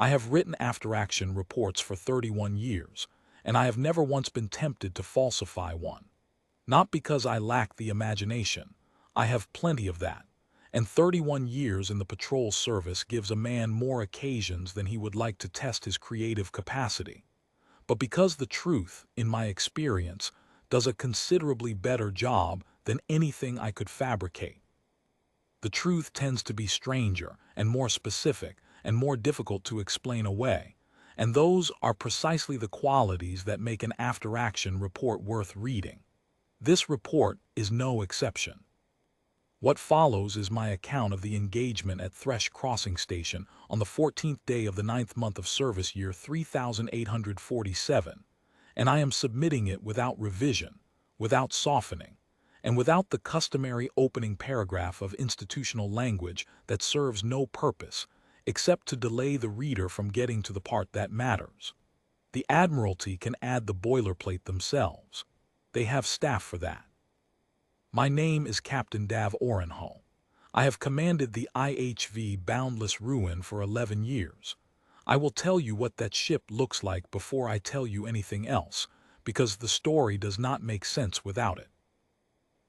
I have written after-action reports for 31 years, and I have never once been tempted to falsify one. Not because I lack the imagination. I have plenty of that, and 31 years in the patrol service gives a man more occasions than he would like to test his creative capacity. But because the truth, in my experience, does a considerably better job than anything I could fabricate. The truth tends to be stranger and more specific and more difficult to explain away, and those are precisely the qualities that make an after-action report worth reading. This report is no exception. What follows is my account of the engagement at Thresh Crossing Station on the 14th day of the 9th month of service year 3847, and I am submitting it without revision, without softening, and without the customary opening paragraph of institutional language that serves no purpose except to delay the reader from getting to the part that matters. The Admiralty can add the boilerplate themselves. They have staff for that. My name is Captain Dav Orenhall. I have commanded the IHV Boundless Ruin for 11 years. I will tell you what that ship looks like before I tell you anything else, because the story does not make sense without it.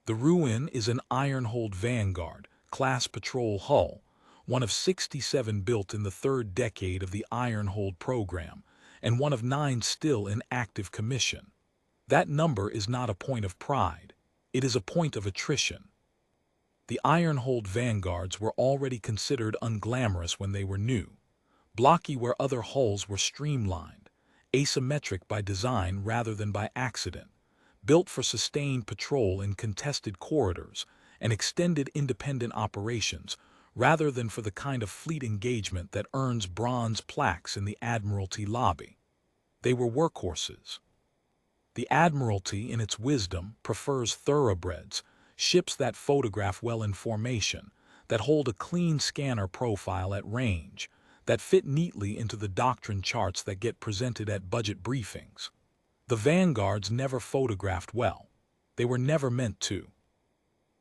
The Ruin is an iron-hulled Vanguard, class patrol hull, one of 67 built in the third decade of the iron-hulled program, and one of 9 still in active commission. That number is not a point of pride. It is a point of attrition. The iron-hulled Vanguards were already considered unglamorous when they were new, blocky where other hulls were streamlined, asymmetric by design rather than by accident, built for sustained patrol in contested corridors and extended independent operations rather than for the kind of fleet engagement that earns bronze plaques in the Admiralty lobby. They were workhorses. The Admiralty, in its wisdom, prefers thoroughbreds, ships that photograph well in formation, that hold a clean scanner profile at range, that fit neatly into the doctrine charts that get presented at budget briefings. The Vanguards never photographed well. They were never meant to.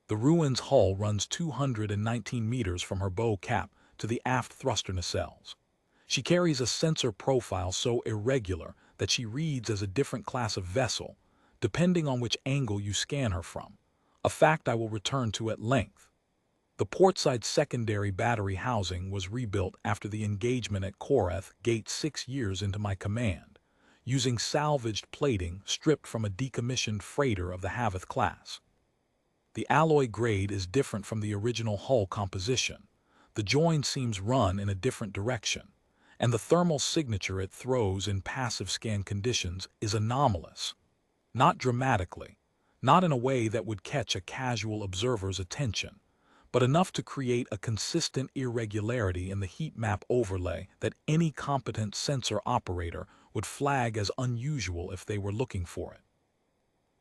The Ruin's hull runs 219 meters from her bow cap to the aft thruster nacelles. She carries a sensor profile so irregular that she reads as a different class of vessel, depending on which angle you scan her from, a fact I will return to at length. The portside secondary battery housing was rebuilt after the engagement at Korath Gate 6 years into my command, using salvaged plating stripped from a decommissioned freighter of the Haveth class. The alloy grade is different from the original hull composition. The join seems run in a different direction, and the thermal signature it throws in passive scan conditions is anomalous. Not dramatically, not in a way that would catch a casual observer's attention, but enough to create a consistent irregularity in the heat map overlay that any competent sensor operator would flag as unusual if they were looking for it.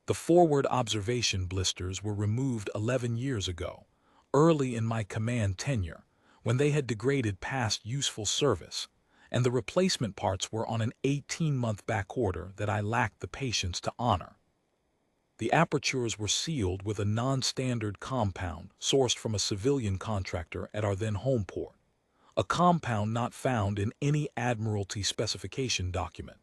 The forward observation blisters were removed 11 years ago, early in my command tenure, when they had degraded past useful service, and the replacement parts were on an 18-month backorder that I lacked the patience to honor. The apertures were sealed with a non-standard compound sourced from a civilian contractor at our then home port, a compound not found in any Admiralty specification document,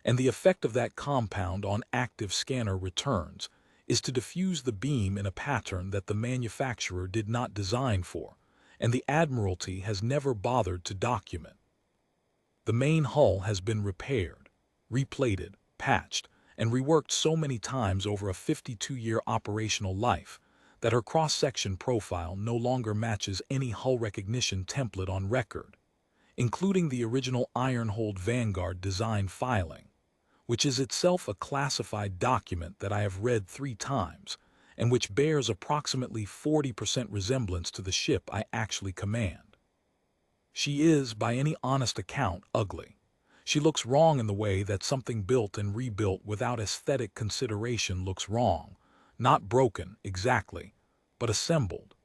and the effect of that compound on active scanner returns is to diffuse the beam in a pattern that the manufacturer did not design for, and the Admiralty has never bothered to document. The main hull has been repaired, replated, patched, and reworked so many times over a 52-year operational life that her cross-section profile no longer matches any hull recognition template on record, including the original iron-hulled Vanguard design filing, which is itself a classified document that I have read 3 times and which bears approximately 40% resemblance to the ship I actually command. She is, by any honest account, ugly. She looks wrong in the way that something built and rebuilt without aesthetic consideration looks wrong, not broken, exactly, but assembled.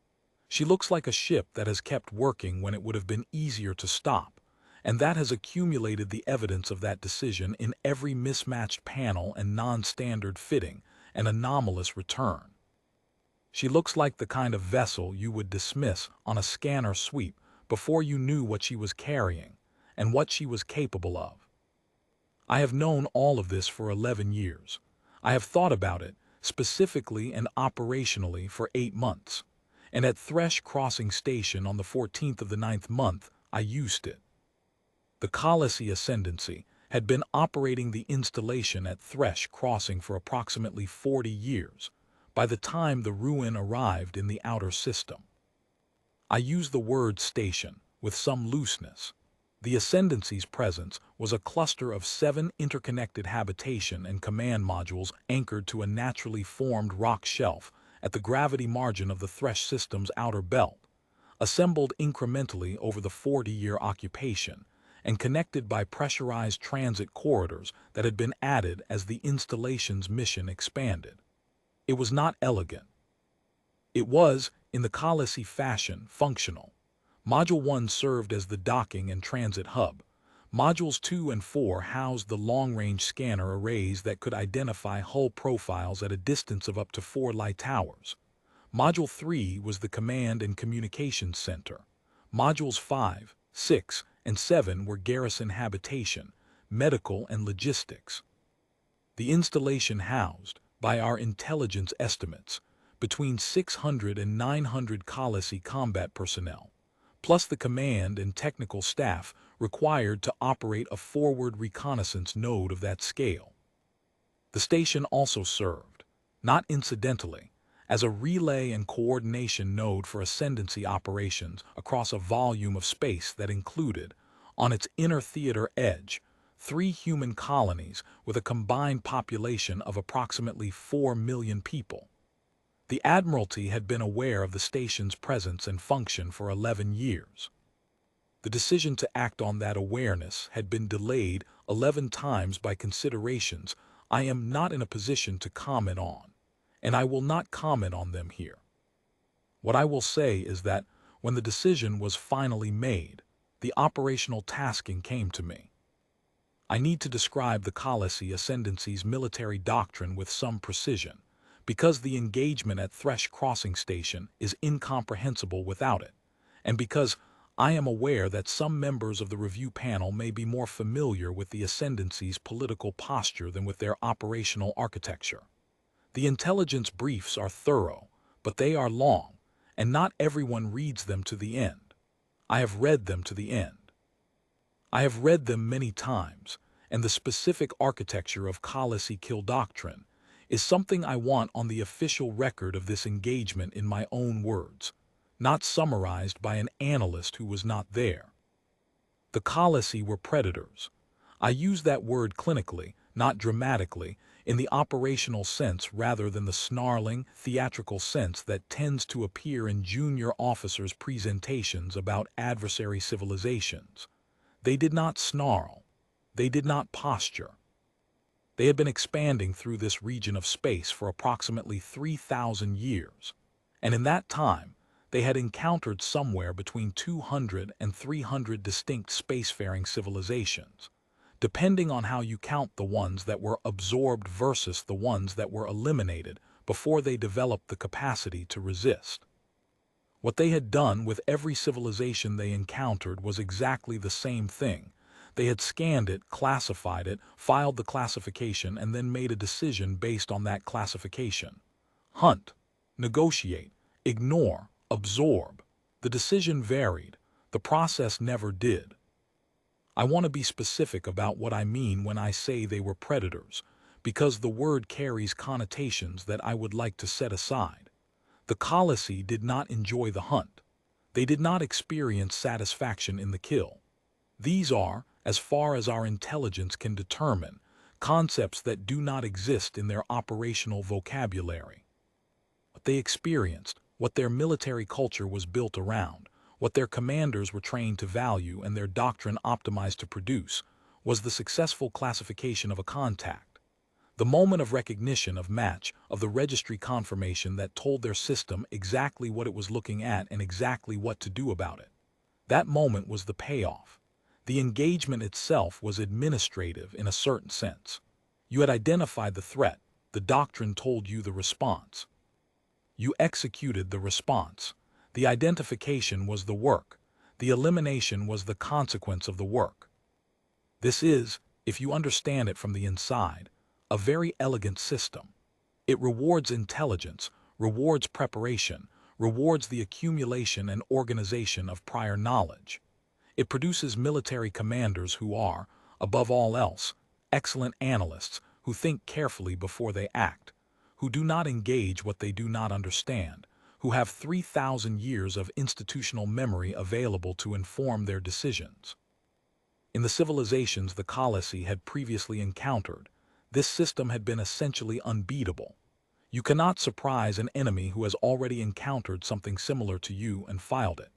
She looks like a ship that has kept working when it would have been easier to stop, and that has accumulated the evidence of that decision in every mismatched panel and non-standard fitting and anomalous return. She looks like the kind of vessel you would dismiss on a scanner sweep before you knew what she was carrying, and what she was capable of. I have known all of this for 11 years. I have thought about it, specifically and operationally, for 8 months. And at Thresh Crossing Station on the 14th of the 9th month, I used it. The Khalessi Ascendancy had been operating the installation at Thresh Crossing for approximately 40 years, by the time the ruin arrived in the outer system. I use the word station with some looseness. The Ascendancy's presence was a cluster of 7 interconnected habitation and command modules anchored to a naturally formed rock shelf at the gravity margin of the Thresh system's outer belt, assembled incrementally over the 40-year occupation, and connected by pressurized transit corridors that had been added as the installation's mission expanded. It was not elegant. It was, in the Khalessi fashion, functional. Module 1 served as the docking and transit hub. Modules 2 and 4 housed the long-range scanner arrays that could identify hull profiles at a distance of up to 4 light towers. Module 3 was the command and communications center. Modules 5, 6, and 7 were garrison habitation, medical, and logistics. The installation housed, by our intelligence estimates, between 600 and 900 Khalessi combat personnel, plus the command and technical staff required to operate a forward reconnaissance node of that scale. The station also served, not incidentally, as a relay and coordination node for Ascendancy operations across a volume of space that included, on its inner theater edge, 3 human colonies with a combined population of approximately 4 million people. The Admiralty had been aware of the station's presence and function for 11 years. The decision to act on that awareness had been delayed 11 times by considerations I am not in a position to comment on, and I will not comment on them here. What I will say is that when the decision was finally made, the operational tasking came to me. I need to describe the Khalessi Ascendancy's military doctrine with some precision, because the engagement at Thresh Crossing Station is incomprehensible without it, and because I am aware that some members of the review panel may be more familiar with the Ascendancy's political posture than with their operational architecture. The intelligence briefs are thorough, but they are long, and not everyone reads them to the end. I have read them to the end. I have read them many times, and the specific architecture of Khalessi kill-doctrine is something I want on the official record of this engagement in my own words, not summarized by an analyst who was not there. The Khalessi were predators. I use that word clinically, not dramatically, in the operational sense rather than the snarling, theatrical sense that tends to appear in junior officers' presentations about adversary civilizations. They did not snarl. They did not posture. They had been expanding through this region of space for approximately 3,000 years, and in that time, they had encountered somewhere between 200 and 300 distinct spacefaring civilizations, depending on how you count the ones that were absorbed versus the ones that were eliminated before they developed the capacity to resist. What they had done with every civilization they encountered was exactly the same thing. They had scanned it, classified it, filed the classification, and then made a decision based on that classification. Hunt, negotiate, ignore, absorb. The decision varied. The process never did. I want to be specific about what I mean when I say they were predators, because the word carries connotations that I would like to set aside. The Khalessi did not enjoy the hunt. They did not experience satisfaction in the kill. These are, as far as our intelligence can determine, concepts that do not exist in their operational vocabulary. What they experienced, what their military culture was built around, what their commanders were trained to value and their doctrine optimized to produce, was the successful classification of a contact. The moment of recognition of match, of the registry confirmation that told their system exactly what it was looking at and exactly what to do about it. That moment was the payoff. The engagement itself was administrative in a certain sense. You had identified the threat. The doctrine told you the response. You executed the response. The identification was the work. The elimination was the consequence of the work. This is, if you understand it from the inside, a very elegant system. It rewards intelligence, rewards preparation, rewards the accumulation and organization of prior knowledge. It produces military commanders who are, above all else, excellent analysts who think carefully before they act, who do not engage what they do not understand, who have 3,000 years of institutional memory available to inform their decisions. In the civilizations the Khalessi had previously encountered, this system had been essentially unbeatable. You cannot surprise an enemy who has already encountered something similar to you and filed it.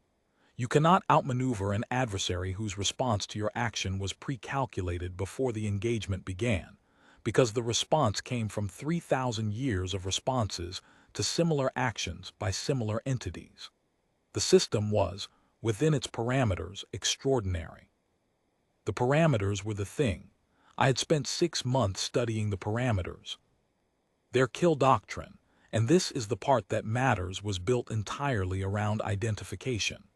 You cannot outmaneuver an adversary whose response to your action was pre-calculated before the engagement began, because the response came from 3,000 years of responses to similar actions by similar entities. The system was, within its parameters, extraordinary. The parameters were the thing. I had spent 6 months studying the parameters. Their kill doctrine, and this is the part that matters, was built entirely around identification.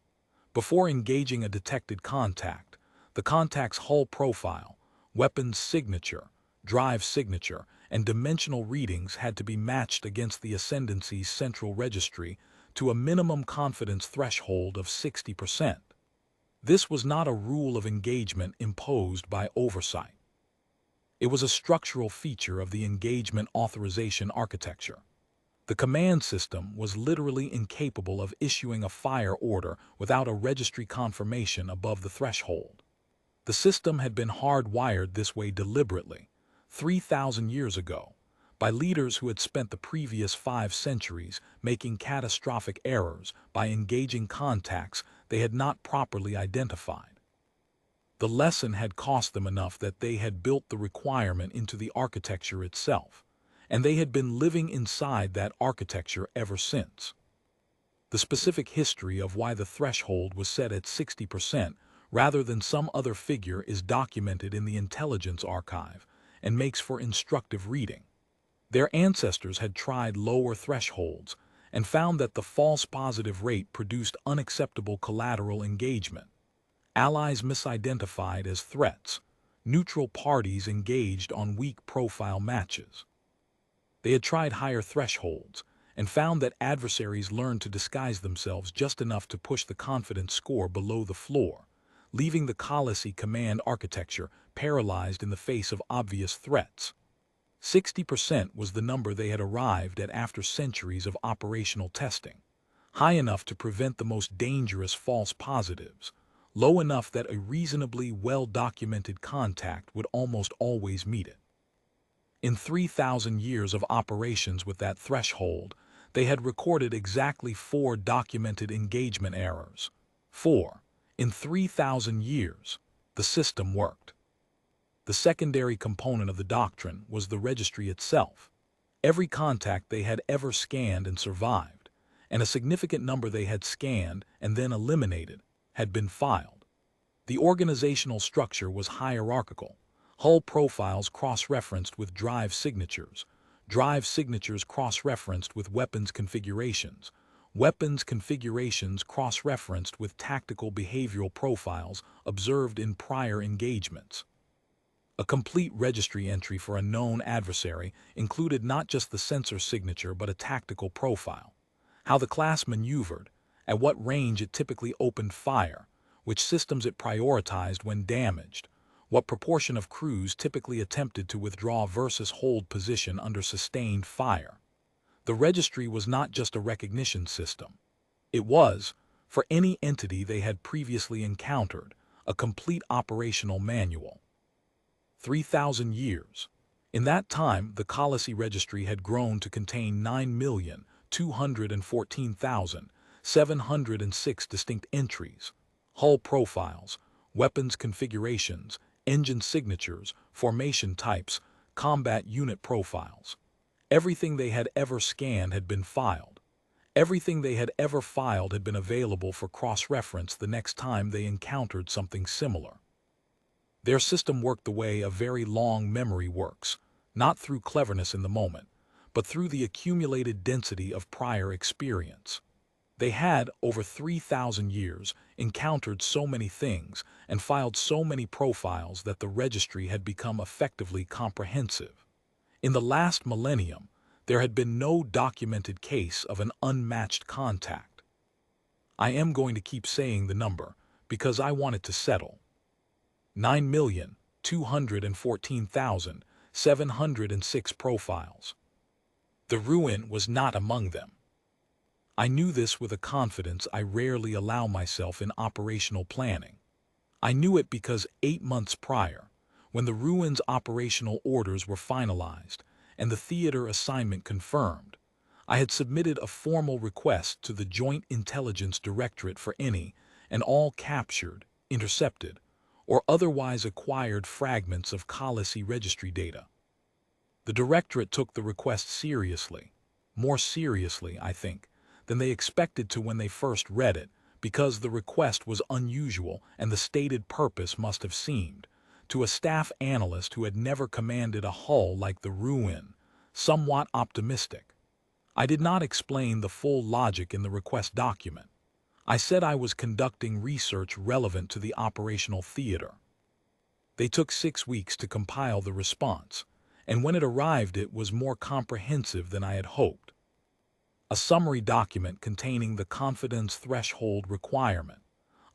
Before engaging a detected contact, the contact's hull profile, weapon's signature, drive signature, and dimensional readings had to be matched against the Ascendancy's central registry to a minimum confidence threshold of 60%. This was not a rule of engagement imposed by oversight. It was a structural feature of the engagement authorization architecture. The command system was literally incapable of issuing a fire order without a registry confirmation above the threshold. The system had been hardwired this way deliberately, 3,000 years ago, by leaders who had spent the previous 5 centuries making catastrophic errors by engaging contacts they had not properly identified. The lesson had cost them enough that they had built the requirement into the architecture itself, and they had been living inside that architecture ever since. The specific history of why the threshold was set at 60% rather than some other figure is documented in the intelligence archive and makes for instructive reading. Their ancestors had tried lower thresholds and found that the false positive rate produced unacceptable collateral engagement. Allies misidentified as threats, neutral parties engaged on weak profile matches. They had tried higher thresholds and found that adversaries learned to disguise themselves just enough to push the confidence score below the floor, leaving the Khalessi command architecture paralyzed in the face of obvious threats. 60% was the number they had arrived at after centuries of operational testing, high enough to prevent the most dangerous false positives, low enough that a reasonably well-documented contact would almost always meet it. In 3,000 years of operations with that threshold, they had recorded exactly 4 documented engagement errors. 4. In 3,000 years, the system worked. The secondary component of the doctrine was the registry itself. Every contact they had ever scanned and survived, and a significant number they had scanned and then eliminated, had been filed. The organizational structure was hierarchical. Hull profiles cross-referenced with drive signatures cross-referenced with weapons configurations cross-referenced with tactical behavioral profiles observed in prior engagements. A complete registry entry for a known adversary included not just the sensor signature but a tactical profile, how the class maneuvered, at what range it typically opened fire, which systems it prioritized when damaged, what proportion of crews typically attempted to withdraw versus hold position under sustained fire. The registry was not just a recognition system. It was, for any entity they had previously encountered, a complete operational manual. 3,000 years. In that time, the Khalessi registry had grown to contain 9,214,706 distinct entries, hull profiles, weapons configurations, engine signatures, formation types, combat unit profiles. Everything they had ever scanned had been filed. Everything they had ever filed had been available for cross-reference the next time they encountered something similar. Their system worked the way a very long memory works, not through cleverness in the moment, but through the accumulated density of prior experience. They had, over 3,000 years, encountered so many things and filed so many profiles that the registry had become effectively comprehensive. In the last millennium, there had been no documented case of an unmatched contact. I am going to keep saying the number because I want it to settle. 9,214,706 profiles. The ruin was not among them. I knew this with a confidence I rarely allow myself in operational planning. I knew it because 8 months prior, when the ruin's operational orders were finalized and the theater assignment confirmed, I had submitted a formal request to the Joint Intelligence Directorate for any and all captured, intercepted, or otherwise acquired fragments of Khalessi Registry data. The Directorate took the request seriously, more seriously, I think, than they expected to when they first read it, because the request was unusual and the stated purpose must have seemed, to a staff analyst who had never commanded a hull like the Ruin, somewhat optimistic. I did not explain the full logic in the request document. I said I was conducting research relevant to the operational theater. They took 6 weeks to compile the response, and when it arrived it was more comprehensive than I had hoped. A summary document containing the confidence threshold requirement,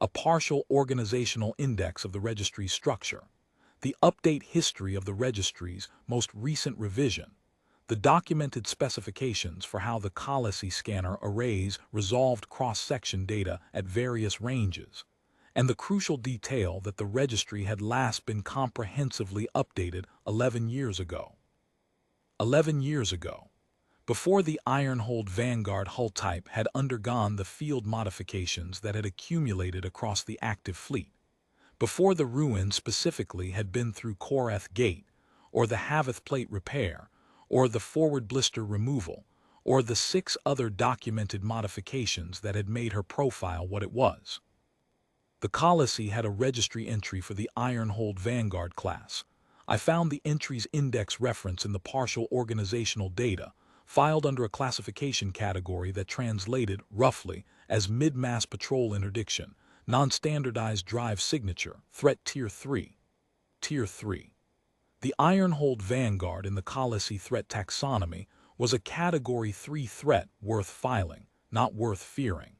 a partial organizational index of the registry's structure, the update history of the registry's most recent revision, the documented specifications for how the Khalessi scanner arrays resolved cross-section data at various ranges, and the crucial detail that the registry had last been comprehensively updated 11 years ago. 11 years ago, before the Ironhold Vanguard hull type had undergone the field modifications that had accumulated across the active fleet, before the Ruin specifically had been through Korath Gate, or the Haveth Plate repair, or the forward blister removal, or the 6 other documented modifications that had made her profile what it was. The Khalessi had a registry entry for the Ironhold Vanguard class. I found the entry's index reference in the partial organizational data, filed under a classification category that translated, roughly, as mid-mass patrol interdiction, non-standardized drive signature, threat Tier 3. Tier 3. The Ironhold Vanguard in the Khalessi threat taxonomy was a Category 3 threat worth filing, not worth fearing.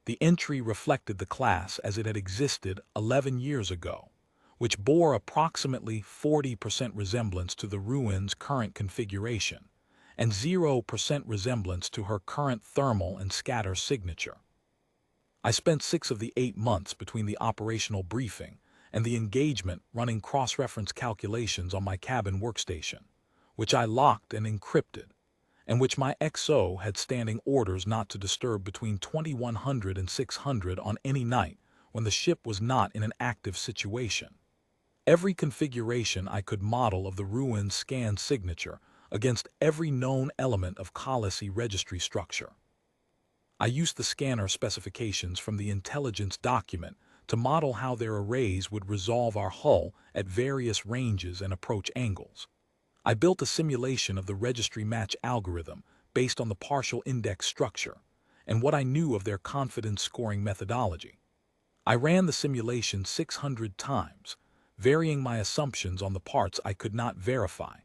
The entry reflected the class as it had existed 11 years ago, which bore approximately 40% resemblance to the Ruin's current configuration, and 0% resemblance to her current thermal and scatter signature. I spent 6 of the 8 months between the operational briefing and the engagement running cross-reference calculations on my cabin workstation, which I locked and encrypted, and which my XO had standing orders not to disturb between 2100 and 600 on any night when the ship was not in an active situation. Every configuration I could model of the Ruin's scan signature against every known element of Khalessi registry structure. I used the scanner specifications from the intelligence document to model how their arrays would resolve our hull at various ranges and approach angles. I built a simulation of the registry match algorithm based on the partial index structure and what I knew of their confidence scoring methodology. I ran the simulation 600 times, varying my assumptions on the parts I could not verify,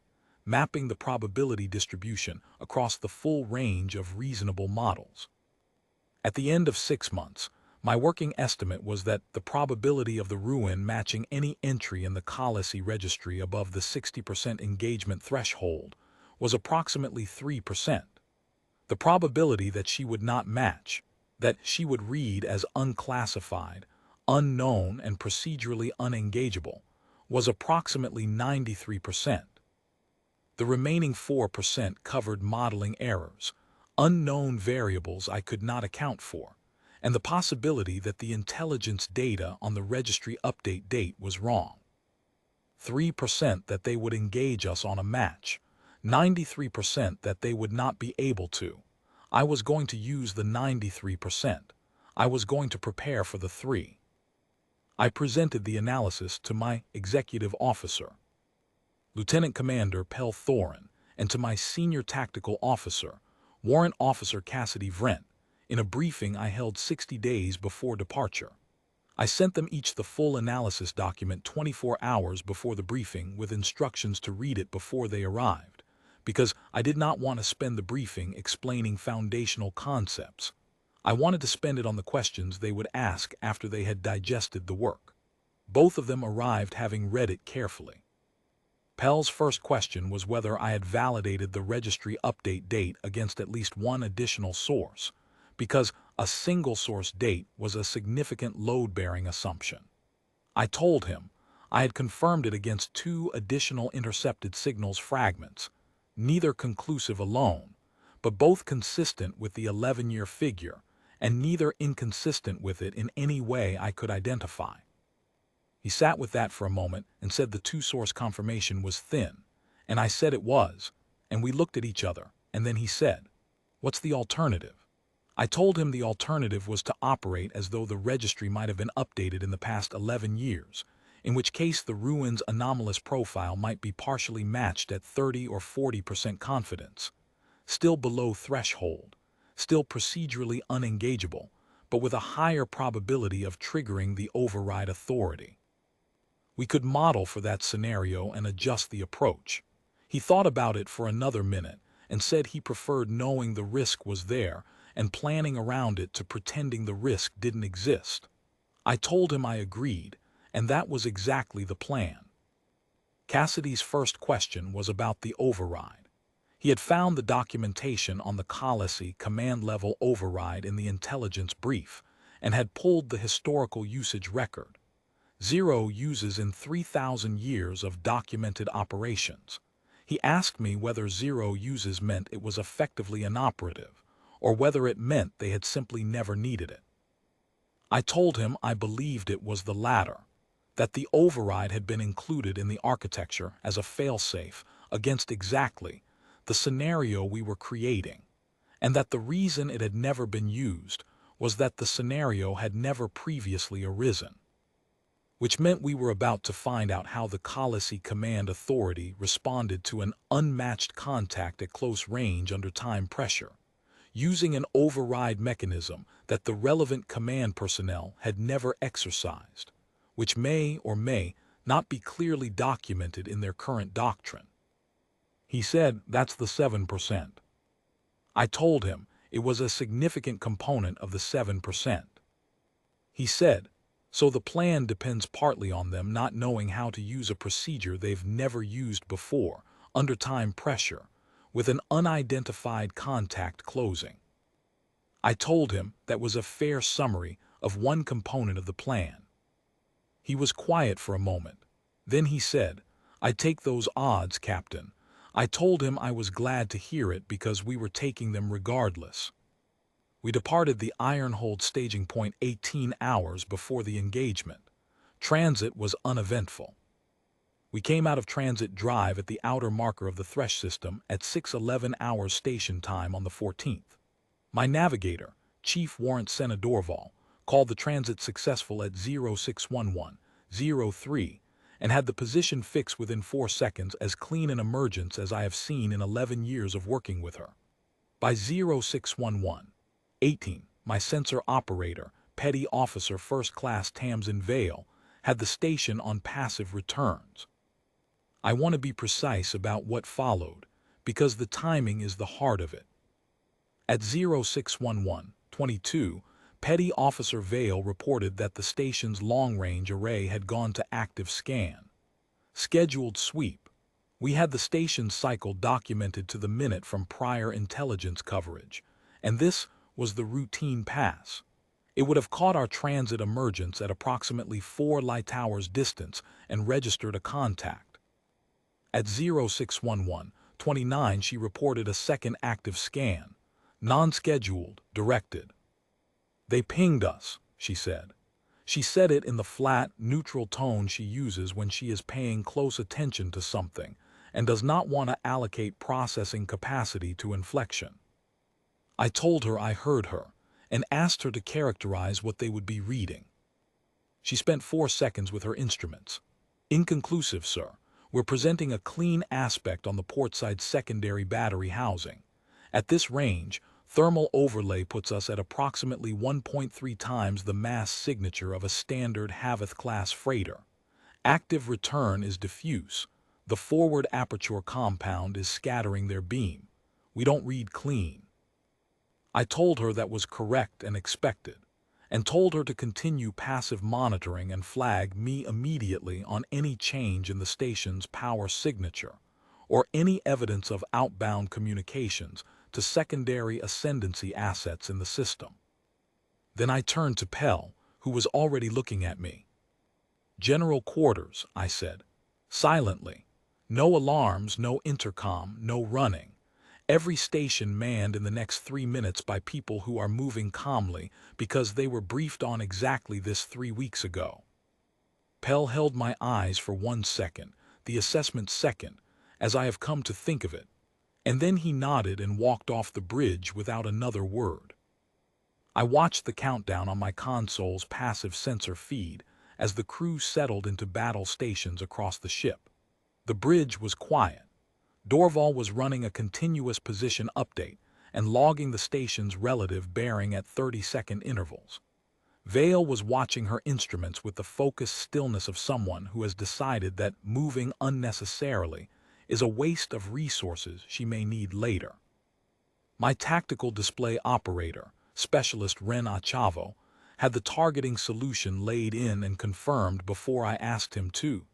mapping the probability distribution across the full range of reasonable models. At the end of 6 months, my working estimate was that the probability of the Ruin matching any entry in the Khalessi registry above the 60% engagement threshold was approximately 3%. The probability that she would not match, that she would read as unclassified, unknown, and procedurally unengageable, was approximately 93%. The remaining 4% covered modeling errors, unknown variables I could not account for, and the possibility that the intelligence data on the registry update date was wrong. 3% that they would engage us on a match, 93% that they would not be able to. I was going to use the 93%. I was going to prepare for the 3. I presented the analysis to my executive officer, Lieutenant Commander Pell Thorin, and to my senior tactical officer, Warrant Officer Cassidy Vrent, in a briefing I held 60 days before departure. I sent them each the full analysis document 24 hours before the briefing with instructions to read it before they arrived, because I did not want to spend the briefing explaining foundational concepts. I wanted to spend it on the questions they would ask after they had digested the work. Both of them arrived having read it carefully. Pell's first question was whether I had validated the registry update date against at least one additional source, because a single source date was a significant load-bearing assumption. I told him I had confirmed it against 2 additional intercepted signals fragments, neither conclusive alone, but both consistent with the 11-year figure, and neither inconsistent with it in any way I could identify. He sat with that for a moment and said the 2-source confirmation was thin, and I said it was, and we looked at each other, and then he said, "What's the alternative?" I told him the alternative was to operate as though the registry might have been updated in the past 11 years, in which case the ruin's anomalous profile might be partially matched at 30 or 40% confidence, still below threshold, still procedurally unengageable, but with a higher probability of triggering the override authority. We could model for that scenario and adjust the approach. He thought about it for another minute and said he preferred knowing the risk was there and planning around it to pretending the risk didn't exist. I told him I agreed, and that was exactly the plan. Cassidy's first question was about the override. He had found the documentation on the Khalessi command-level override in the intelligence brief and had pulled the historical usage record. 0 uses in 3,000 years of documented operations. He asked me whether 0 uses meant it was effectively inoperative, or whether it meant they had simply never needed it. I told him I believed it was the latter, that the override had been included in the architecture as a failsafe against exactly the scenario we were creating, and that the reason it had never been used was that the scenario had never previously arisen, which meant we were about to find out how the Khalessi Command Authority responded to an unmatched contact at close range under time pressure, using an override mechanism that the relevant command personnel had never exercised, which may or may not be clearly documented in their current doctrine. He said that's the 7%. I told him it was a significant component of the 7%. He said, so the plan depends partly on them not knowing how to use a procedure they've never used before, under time pressure, with an unidentified contact closing. I told him that was a fair summary of one component of the plan. He was quiet for a moment. Then he said, "I take those odds, Captain." I told him I was glad to hear it because we were taking them regardless. We departed the Ironhold staging point 18 hours before the engagement. Transit was uneventful. We came out of Transit Drive at the outer marker of the Thresh system at 6:11 hours station time on the 14th. My navigator, Chief Warrant Senadorval, called the transit successful at 0611-03 and had the position fixed within 4 seconds, as clean an emergence as I have seen in 11 years of working with her. By 0611-18, my sensor operator, Petty Officer First Class Tamsin Vale, had the station on passive returns. I want to be precise about what followed, because the timing is the heart of it. At 0611-22, Petty Officer Vale reported that the station's long-range array had gone to active scan. Scheduled sweep. We had the station's cycle documented to the minute from prior intelligence coverage, and this was the routine pass. It would have caught our transit emergence at approximately 4 light hours distance and registered a contact. At 0611-29, she reported a second active scan, non-scheduled, directed. "They pinged us," she said. She said it in the flat, neutral tone she uses when she is paying close attention to something and does not want to allocate processing capacity to inflection. I told her I heard her and asked her to characterize what they would be reading. She spent 4 seconds with her instruments. "Inconclusive, sir. We're presenting a clean aspect on the portside secondary battery housing. At this range, Thermal overlay puts us at approximately 1.3 times the mass signature of a standard Haveth-class freighter. Active return is diffuse. The forward aperture compound is scattering their beam. We don't read clean. I told her that was correct and expected, and told her to continue passive monitoring and flag me immediately on any change in the station's power signature, or any evidence of outbound communications to secondary ascendancy assets in the system. Then I turned to Pell, who was already looking at me. "General quarters," I said, silently. "No alarms, no intercom, no running. Every station manned in the next 3 minutes by people who are moving calmly because they were briefed on exactly this 3 weeks ago." Pell held my eyes for 1 second, the assessment second, as I have come to think of it, and then he nodded and walked off the bridge without another word. I watched the countdown on my console's passive sensor feed as the crew settled into battle stations across the ship. The bridge was quiet. Dorval was running a continuous position update and logging the station's relative bearing at 30-second intervals. Vale was watching her instruments with the focused stillness of someone who has decided that moving unnecessarily is a waste of resources she may need later. My tactical display operator, Specialist Ren Achavo, had the targeting solution laid in and confirmed before I asked him to.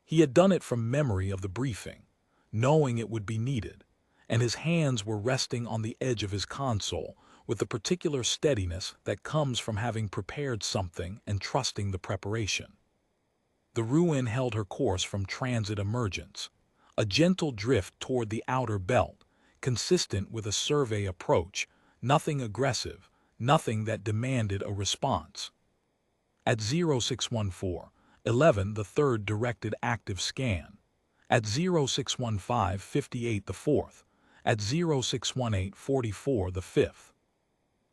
He had done it from memory of the briefing, knowing it would be needed, and his hands were resting on the edge of his console with the particular steadiness that comes from having prepared something and trusting the preparation. The Ruin held her course from transit emergence, a gentle drift toward the outer belt, consistent with a survey approach, nothing aggressive, nothing that demanded a response. At 0614-11 the third directed active scan. At 0615-58 the fourth. At 0618-44 the fifth.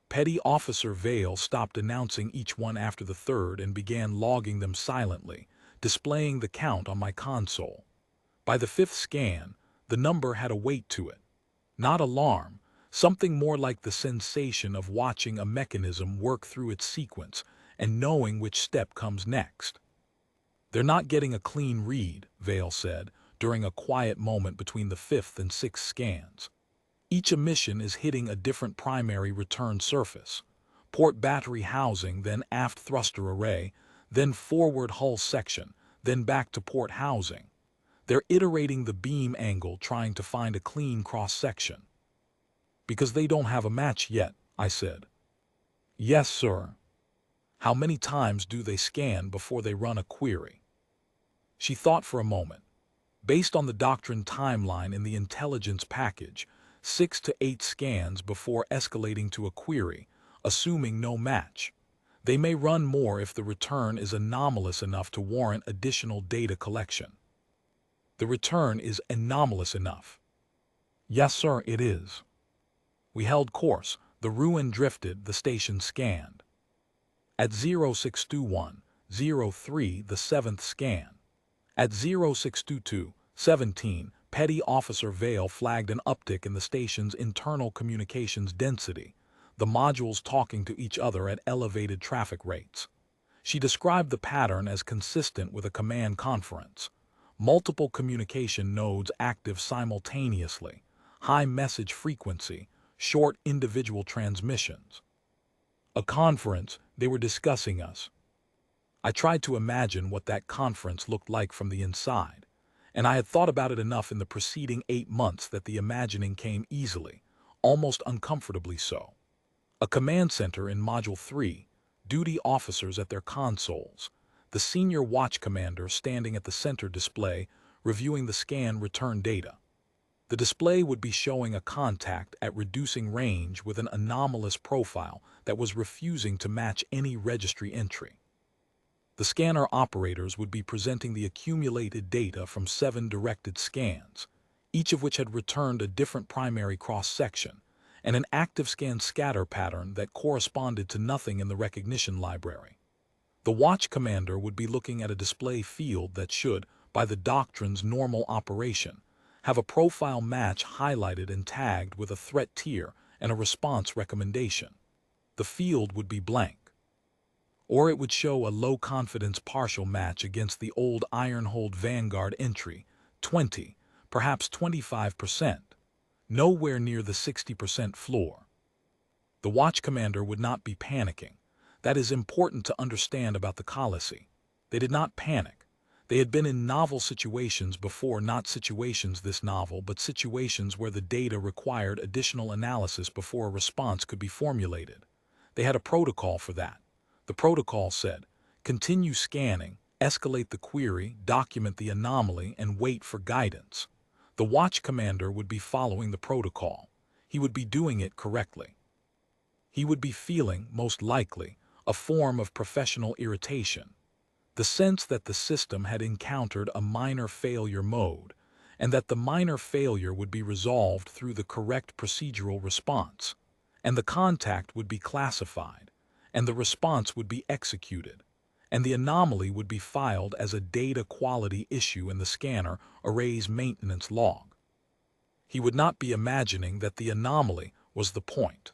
Petty Officer Vale stopped announcing each one after the third and began logging them silently, displaying the count on my console. By the fifth scan, the number had a weight to it. Not alarm, something more like the sensation of watching a mechanism work through its sequence and knowing which step comes next. "They're not getting a clean read," Vale said, during a quiet moment between the fifth and sixth scans. "Each emission is hitting a different primary return surface. Port battery housing, then aft thruster array, then forward hull section, then back to port housing. They're iterating the beam angle trying to find a clean cross-section." "Because they don't have a match yet," I said. "Yes, sir." "How many times do they scan before they run a query?" She thought for a moment. "Based on the doctrine timeline in the intelligence package, 6 to 8 scans before escalating to a query, assuming no match. They may run more if the return is anomalous enough to warrant additional data collection." "The return is anomalous enough?" "Yes, sir, it is." We held course. The Ruin drifted, the station scanned. At 0621-03 the seventh scan. At 0622-17, Petty Officer Vale flagged an uptick in the station's internal communications density, the modules talking to each other at elevated traffic rates. She described the pattern as consistent with a command conference. Multiple communication nodes active simultaneously, high message frequency, short individual transmissions. A conference, they were discussing us. I tried to imagine what that conference looked like from the inside, and I had thought about it enough in the preceding 8 months that the imagining came easily, almost uncomfortably so. A command center in Module 3, duty officers at their consoles, the senior watch commander standing at the center display reviewing the scan return data. The display would be showing a contact at reducing range with an anomalous profile that was refusing to match any registry entry. The scanner operators would be presenting the accumulated data from 7 directed scans, each of which had returned a different primary cross-section, and an active scan scatter pattern that corresponded to nothing in the recognition library. The watch commander would be looking at a display field that should, by the doctrine's normal operation, have a profile match highlighted and tagged with a threat tier and a response recommendation. The field would be blank. Or it would show a low-confidence partial match against the old Ironhold Vanguard entry, 20, perhaps 25%, nowhere near the 60% floor. The watch commander would not be panicking. That is important to understand about the Khalessi. They did not panic. They had been in novel situations before, not situations this novel, but situations where the data required additional analysis before a response could be formulated. They had a protocol for that. The protocol said, continue scanning, escalate the query, document the anomaly, and wait for guidance. The watch commander would be following the protocol. He would be doing it correctly. He would be feeling, most likely, a form of professional irritation. The sense that the system had encountered a minor failure mode, and that the minor failure would be resolved through the correct procedural response, and the contact would be classified, and the response would be executed, and the anomaly would be filed as a data quality issue in the scanner array's maintenance log. He would not be imagining that the anomaly was the point.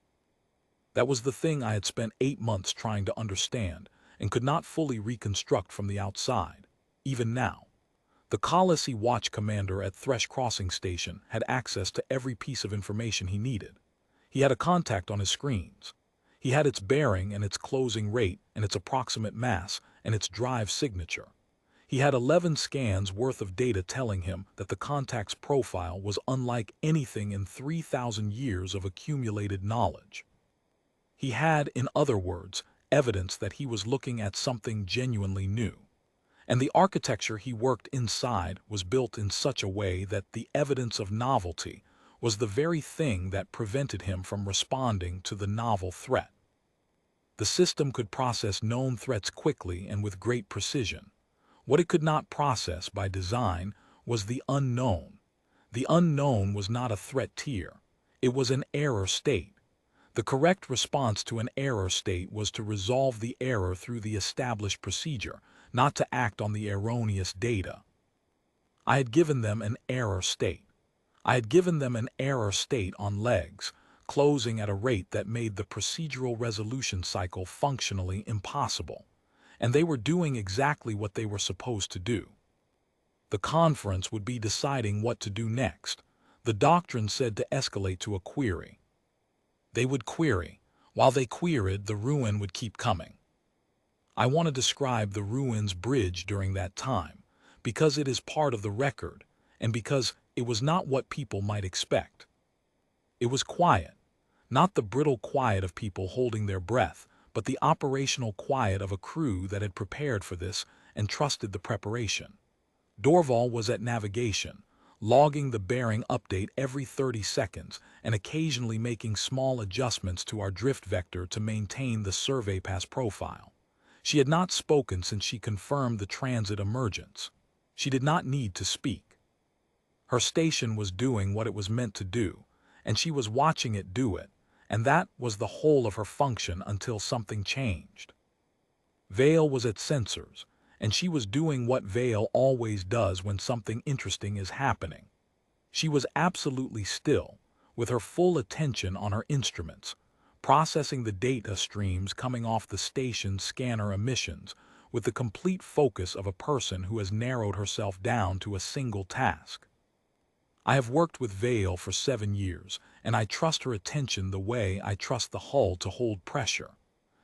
That was the thing I had spent 8 months trying to understand and could not fully reconstruct from the outside, even now. The Khalessi watch commander at Thresh Crossing Station had access to every piece of information he needed. He had a contact on his screens. He had its bearing and its closing rate and its approximate mass and its drive signature. He had 11 scans worth of data telling him that the contact's profile was unlike anything in 3,000 years of accumulated knowledge. He had, in other words, evidence that he was looking at something genuinely new. And the architecture he worked inside was built in such a way that the evidence of novelty was the very thing that prevented him from responding to the novel threat. The system could process known threats quickly and with great precision. What it could not process by design was the unknown. The unknown was not a threat tier. It was an error state. The correct response to an error state was to resolve the error through the established procedure, not to act on the erroneous data. I had given them an error state. I had given them an error state on legs, closing at a rate that made the procedural resolution cycle functionally impossible, and they were doing exactly what they were supposed to do. The conference would be deciding what to do next. The doctrine said to escalate to a query. They would query. While they queried, the ruin would keep coming. I want to describe the ruin's bridge during that time, because it is part of the record, and because it was not what people might expect. It was quiet, not the brittle quiet of people holding their breath, but the operational quiet of a crew that had prepared for this and trusted the preparation. Dorval was at navigation, logging the bearing update every 30 seconds and occasionally making small adjustments to our drift vector to maintain the survey pass profile. She had not spoken since she confirmed the transit emergence. She did not need to speak. Her station was doing what it was meant to do, and she was watching it do it, and that was the whole of her function until something changed. Vale was at sensors, and she was doing what Vale always does when something interesting is happening. She was absolutely still, with her full attention on her instruments, processing the data streams coming off the station's scanner emissions with the complete focus of a person who has narrowed herself down to a single task. I have worked with Vale for 7 years, and I trust her attention the way I trust the hull to hold pressure.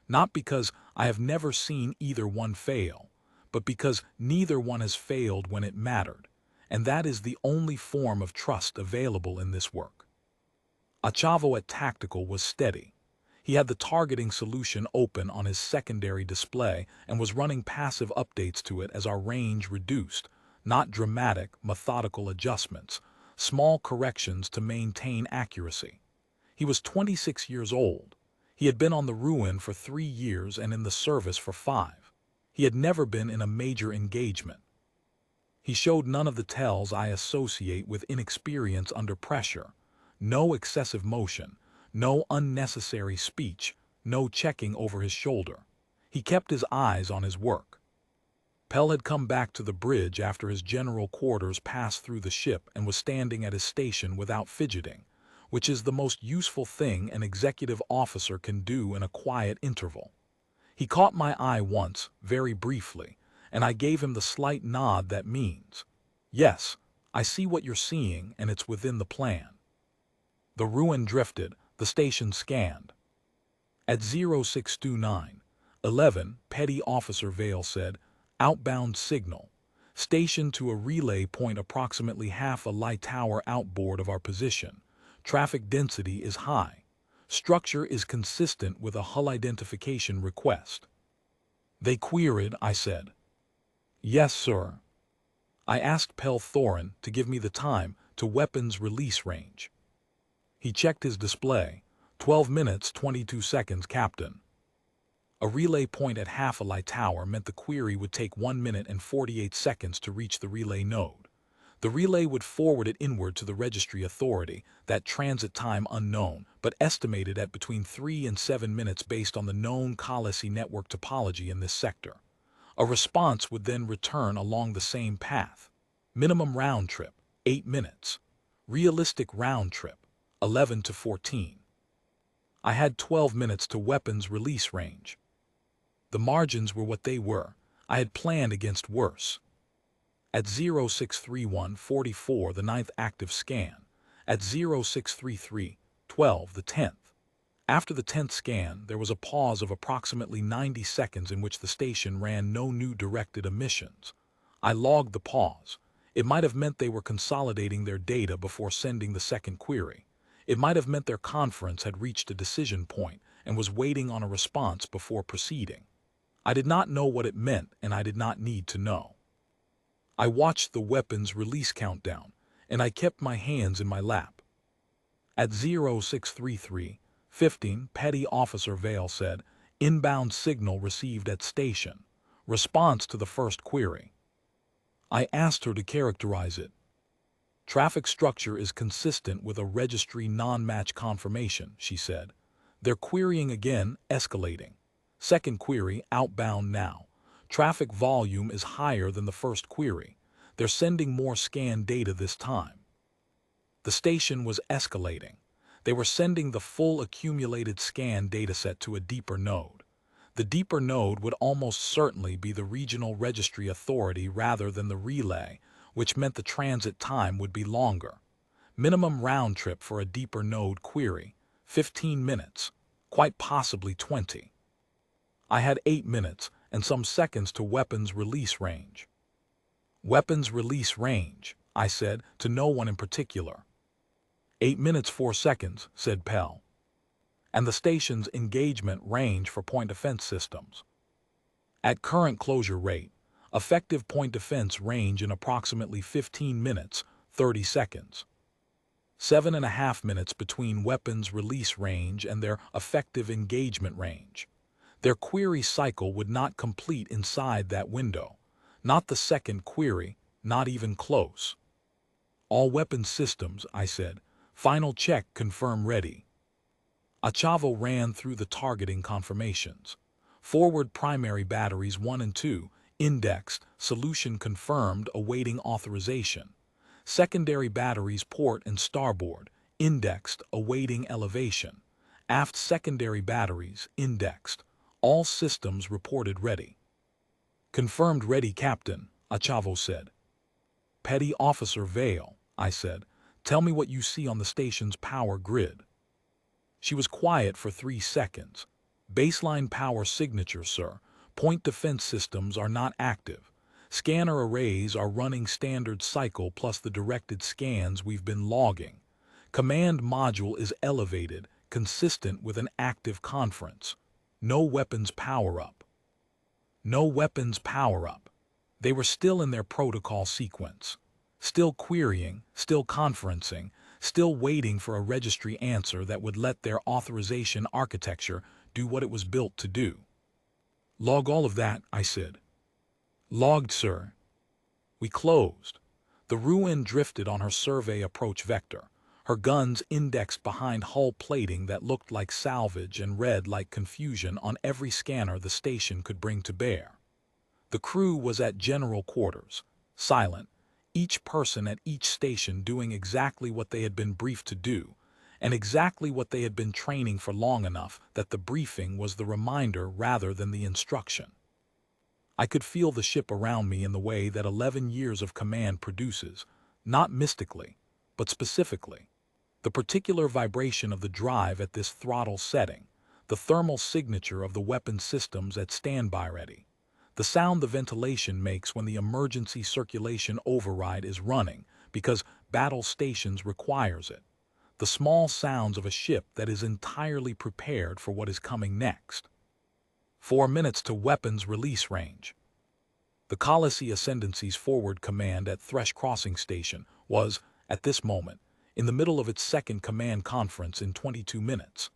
Not because I have never seen either one fail, but because neither one has failed when it mattered, and that is the only form of trust available in this work. Achavo at Tactical was steady. He had the targeting solution open on his secondary display and was running passive updates to it as our range reduced, not dramatic, methodical adjustments, small corrections to maintain accuracy. He was 26 years old. He had been on the Ruin for 3 years and in the service for 5. He had never been in a major engagement. He showed none of the tells I associate with inexperience under pressure. No excessive motion, no unnecessary speech, no checking over his shoulder. He kept his eyes on his work. Pell had come back to the bridge after his general quarters passed through the ship and was standing at his station without fidgeting, which is the most useful thing an executive officer can do in a quiet interval. He caught my eye once, very briefly, and I gave him the slight nod that means, "Yes, I see what you're seeing and it's within the plan." The ruin drifted, the station scanned. At 0629:11, Petty Officer Vale said, "Outbound signal. Station to a relay point approximately half a light tower outboard of our position. Traffic density is high. Structure is consistent with a hull identification request." "They queried," I said. "Yes, sir." I asked Pel Thorin to give me the time to weapons release range. He checked his display. 12 minutes, 22 seconds, Captain. A relay point at half a light tower meant the query would take 1 minute and 48 seconds to reach the relay node. The relay would forward it inward to the Registry Authority, that transit time unknown, but estimated at between 3 and 7 minutes based on the known Khalessi network topology in this sector. A response would then return along the same path. Minimum round trip, 8 minutes. Realistic round trip, 11 to 14. I had 12 minutes to weapons release range. The margins were what they were. I had planned against worse. At 0631:44, the 9th active scan. At 0633:12, the 10th. After the 10th scan, there was a pause of approximately 90 seconds in which the station ran no new directed emissions. I logged the pause. It might have meant they were consolidating their data before sending the second query. It might have meant their conference had reached a decision point and was waiting on a response before proceeding. I did not know what it meant, and I did not need to know. I watched the weapons release countdown, and I kept my hands in my lap. At 0633:15, Petty Officer Vale said, "Inbound signal received at station. Response to the first query." I asked her to characterize it. "Traffic structure is consistent with a registry non-match confirmation," she said. "They're querying again, escalating. Second query, outbound now. Traffic volume is higher than the first query. They're sending more scan data this time." The station was escalating. They were sending the full accumulated scan dataset to a deeper node. The deeper node would almost certainly be the regional registry authority rather than the relay, which meant the transit time would be longer. Minimum round trip for a deeper node query, 15 minutes, quite possibly 20. I had 8 minutes and some seconds to weapons release range. "Weapons release range," I said, to no one in particular. 8 minutes 4 seconds, said Pell. "And the station's engagement range for point defense systems." At current closure rate, effective point defense range in approximately 15 minutes, 30 seconds. 7.5 minutes between weapons release range and their effective engagement range. Their query cycle would not complete inside that window. Not the second query, not even close. "All weapons systems," I said. "Final check, confirm ready." Achavo ran through the targeting confirmations. Forward primary batteries 1 and 2, indexed, solution confirmed, awaiting authorization. Secondary batteries port and starboard, indexed, awaiting elevation. Aft secondary batteries, indexed. All systems reported ready. "Confirmed ready, Captain," Achavo said. "Petty Officer Vale," I said, "tell me what you see on the station's power grid." She was quiet for 3 seconds. "Baseline power signature, sir. Point defense systems are not active. Scanner arrays are running standard cycle plus the directed scans we've been logging. Command module is elevated, consistent with an active conference. No weapons power-up." No weapons power-up. They were still in their protocol sequence. Still querying, still conferencing, still waiting for a registry answer that would let their authorization architecture do what it was built to do. "Log all of that," I said. "Logged, sir." We closed. The Ruin drifted on her survey approach vector, her guns indexed behind hull plating that looked like salvage and read like confusion on every scanner the station could bring to bear. The crew was at general quarters, silent, each person at each station doing exactly what they had been briefed to do, and exactly what they had been training for long enough that the briefing was the reminder rather than the instruction. I could feel the ship around me in the way that 11 years of command produces, not mystically, but specifically. The particular vibration of the drive at this throttle setting, the thermal signature of the weapon systems at standby ready, the sound the ventilation makes when the emergency circulation override is running because battle stations requires it, the small sounds of a ship that is entirely prepared for what is coming next. 4 minutes to weapons release range. The Khalessi Ascendancy's forward command at Thresh Crossing Station was, at this moment, in the middle of its second command conference in 22 minutes.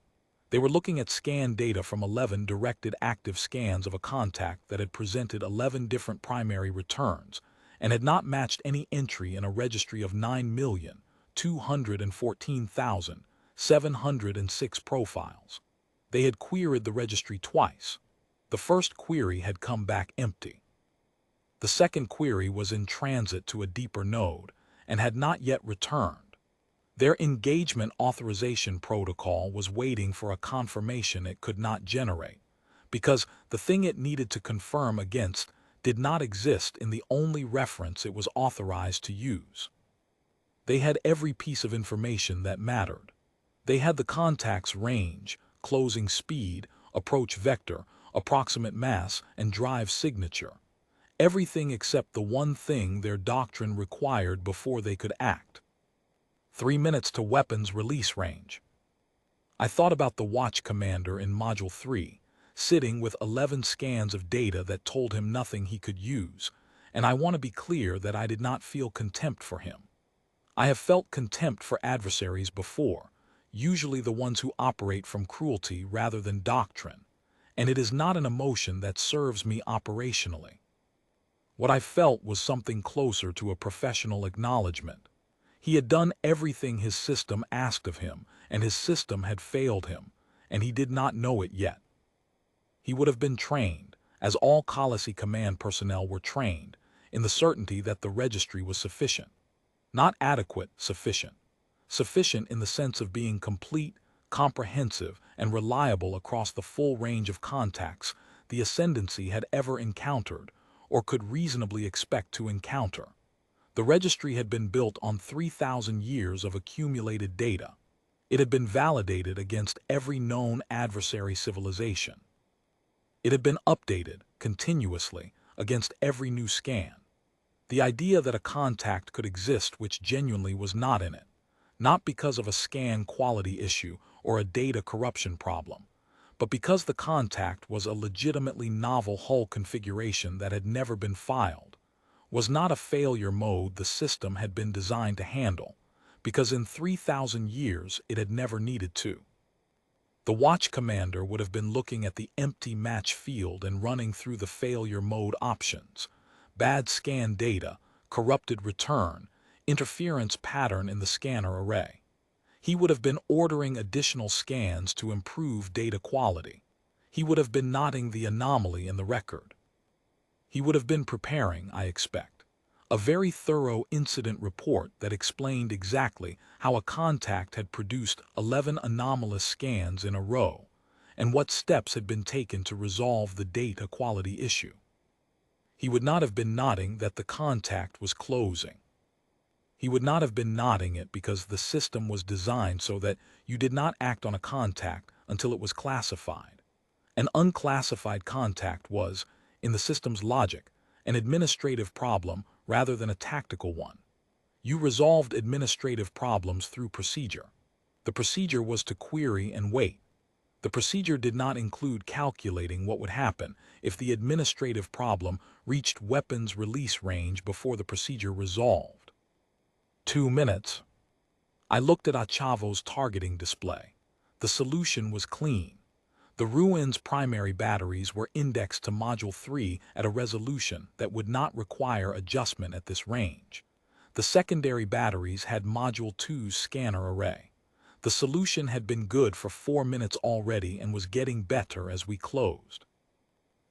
They were looking at scan data from 11 directed active scans of a contact that had presented 11 different primary returns and had not matched any entry in a registry of 9,214,706 profiles. They had queried the registry twice. The first query had come back empty. The second query was in transit to a deeper node and had not yet returned. Their engagement authorization protocol was waiting for a confirmation it could not generate, because the thing it needed to confirm against did not exist in the only reference it was authorized to use. They had every piece of information that mattered. They had the contact's range, closing speed, approach vector, approximate mass, and drive signature. Everything except the one thing their doctrine required before they could act. 3 minutes to weapons release range. I thought about the watch commander in Module 3, sitting with 11 scans of data that told him nothing he could use, and I want to be clear that I did not feel contempt for him. I have felt contempt for adversaries before, usually the ones who operate from cruelty rather than doctrine, and it is not an emotion that serves me operationally. What I felt was something closer to a professional acknowledgement. He had done everything his system asked of him, and his system had failed him, and he did not know it yet. He would have been trained, as all Khalessi command personnel were trained, in the certainty that the registry was sufficient. Not adequate, sufficient. Sufficient in the sense of being complete, comprehensive, and reliable across the full range of contacts the Ascendancy had ever encountered, or could reasonably expect to encounter. The registry had been built on 3,000 years of accumulated data. It had been validated against every known adversary civilization. It had been updated, continuously, against every new scan. The idea that a contact could exist which genuinely was not in it, not because of a scan quality issue or a data corruption problem, but because the contact was a legitimately novel hull configuration that had never been filed, was not a failure mode the system had been designed to handle, because in 3,000 years it had never needed to. The watch commander would have been looking at the empty match field and running through the failure mode options, bad scan data, corrupted return, interference pattern in the scanner array. He would have been ordering additional scans to improve data quality. He would have been noting the anomaly in the record. He would have been preparing, I expect, a very thorough incident report that explained exactly how a contact had produced 11 anomalous scans in a row, and what steps had been taken to resolve the data quality issue. He would not have been nodding that the contact was closing. He would not have been nodding it because the system was designed so that you did not act on a contact until it was classified. An unclassified contact was, in the system's logic, an administrative problem rather than a tactical one. You resolved administrative problems through procedure. The procedure was to query and wait. The procedure did not include calculating what would happen if the administrative problem reached weapons release range before the procedure resolved. 2 minutes. I looked at Achavo's targeting display. The solution was clean. The Ruin's primary batteries were indexed to Module 3 at a resolution that would not require adjustment at this range. The secondary batteries had Module 2's scanner array. The solution had been good for 4 minutes already and was getting better as we closed.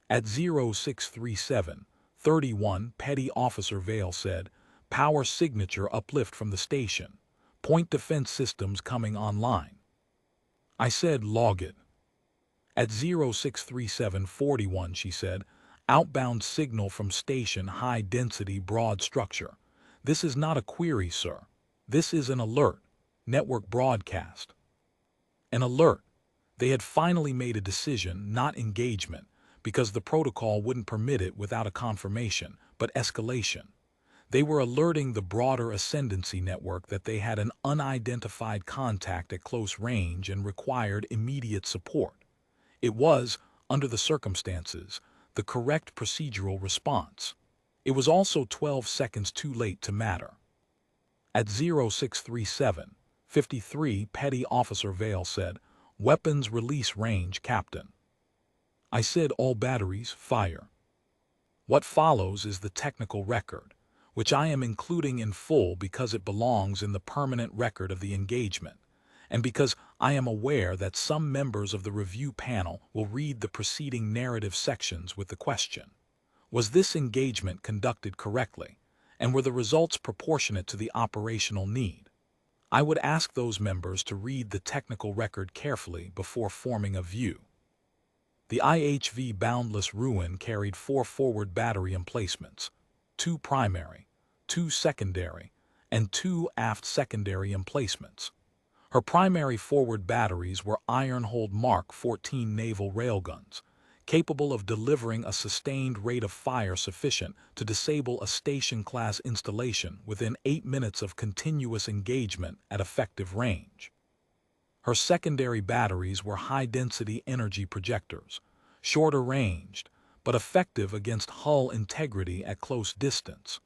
At 0637:31, Petty Officer Vale said, "Power signature uplift from the station. Point defense systems coming online. I said, log it. At 063741, she said, outbound signal from station high density broad structure. This is not a query, sir. This is an alert. Network broadcast. An alert. They had finally made a decision, not engagement, because the protocol wouldn't permit it without a confirmation, but escalation. They were alerting the broader Ascendancy network that they had an unidentified contact at close range and required immediate support. It was, under the circumstances, the correct procedural response. It was also 12 seconds too late to matter. At 0637:53, Petty Officer Vale said, "Weapons release range, Captain." I said, "All batteries, fire." What follows is the technical record, which I am including in full because it belongs in the permanent record of the engagement, and because I am aware that some members of the review panel will read the preceding narrative sections with the question, was this engagement conducted correctly, and were the results proportionate to the operational need? I would ask those members to read the technical record carefully before forming a view. The IHV Boundless Ruin carried 4 forward battery emplacements, 2 primary, 2 secondary, and 2 aft secondary emplacements. Her primary forward batteries were Ironhold Mark 14 naval railguns, capable of delivering a sustained rate of fire sufficient to disable a station-class installation within 8 minutes of continuous engagement at effective range. Her secondary batteries were high-density energy projectors, shorter ranged, but effective against hull integrity at close distance.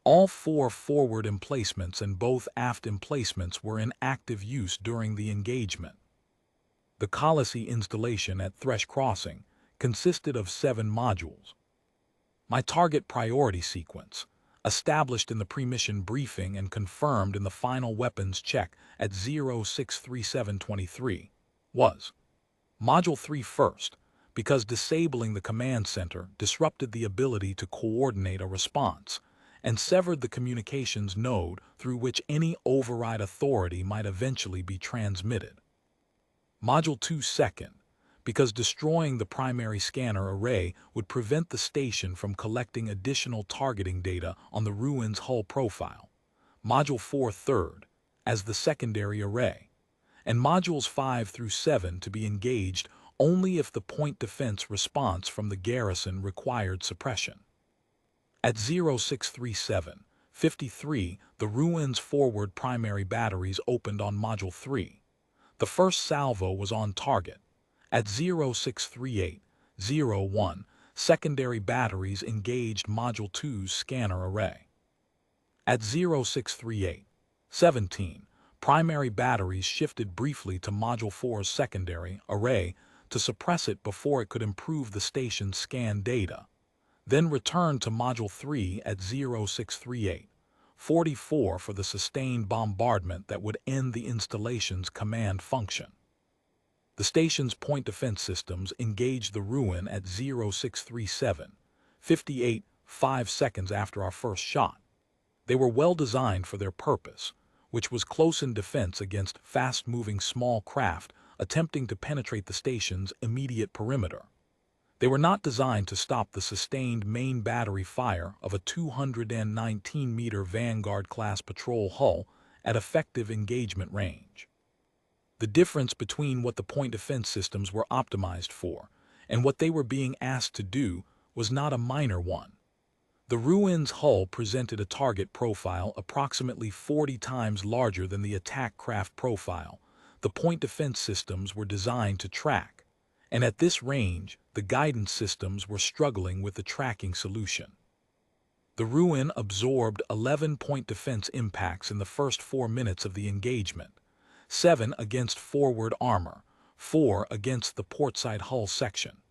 All 4 forward emplacements and both aft emplacements were in active use during the engagement. The Khalessi installation at Thresh Crossing consisted of 7 modules. My target priority sequence, established in the pre-mission briefing and confirmed in the final weapons check at 063723, was Module 3 first, because disabling the command center disrupted the ability to coordinate a response and severed the communications node through which any override authority might eventually be transmitted. Module 2 second, because destroying the primary scanner array would prevent the station from collecting additional targeting data on the ruin's hull profile. Module 4 third, as the secondary array, and modules 5 through 7 to be engaged only if the point defense response from the garrison required suppression. At 0637:53, the ruin's forward primary batteries opened on Module 3. The first salvo was on target. At 0638:01, secondary batteries engaged Module 2's scanner array. At 0638:17, primary batteries shifted briefly to Module 4's secondary array to suppress it before it could improve the station's scan data, then returned to Module 3 at 0638:44 for the sustained bombardment that would end the installation's command function. The station's point defense systems engaged the ruin at 0637:58, 5 seconds after our first shot. They were well designed for their purpose, which was close-in defense against fast-moving small craft attempting to penetrate the station's immediate perimeter. They were not designed to stop the sustained main battery fire of a 219-meter Vanguard-class patrol hull at effective engagement range. The difference between what the point defense systems were optimized for and what they were being asked to do was not a minor one. The ruin's hull presented a target profile approximately 40 times larger than the attack craft profile the point defense systems were designed to track, and at this range, the guidance systems were struggling with the tracking solution. The ruin absorbed 11 point defense impacts in the first 4 minutes of the engagement, 7 against forward armor, 4 against the portside hull section.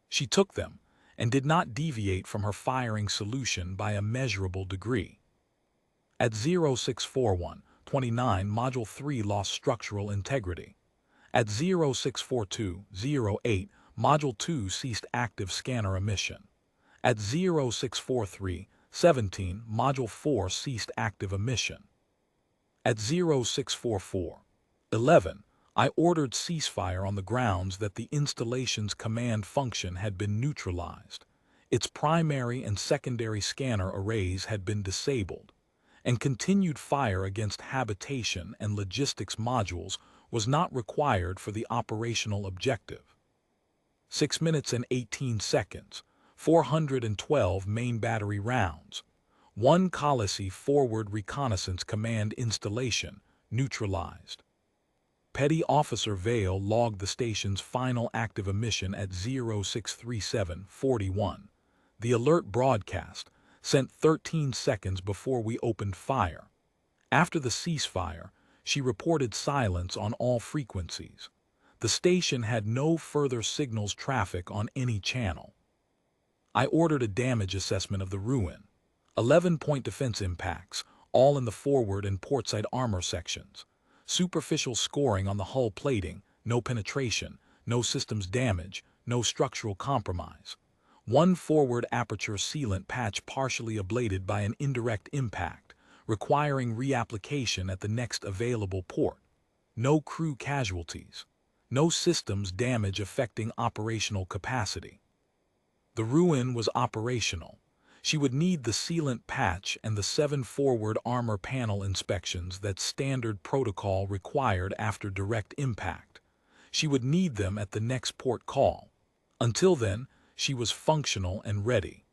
She took them and did not deviate from her firing solution by a measurable degree. At 0641:29, Module 3 lost structural integrity. At 0642:08, Module 2 ceased active scanner emission. At 0643:17, Module 4 ceased active emission. At 0644:11, I ordered ceasefire on the grounds that the installation's command function had been neutralized, its primary and secondary scanner arrays had been disabled, and continued fire against habitation and logistics modules was not required for the operational objective. 6 minutes and 18 seconds, 412 main battery rounds, 1 Khalessi Forward Reconnaissance Command installation, neutralized. Petty Officer Vale logged the station's final active emission at 0637:41. The alert broadcast, sent 13 seconds before we opened fire. After the ceasefire, she reported silence on all frequencies. The station had no further signals traffic on any channel. I ordered a damage assessment of the ruin. 11-point defense impacts, all in the forward and portside armor sections. Superficial scoring on the hull plating, no penetration, no systems damage, no structural compromise. 1 forward aperture sealant patch partially ablated by an indirect impact, requiring reapplication at the next available port. No crew casualties. No systems damage affecting operational capacity. The ruin was operational. She would need the sealant patch and the 7 forward armor panel inspections that standard protocol required after direct impact. She would need them at the next port call. Until then, she was functional and ready.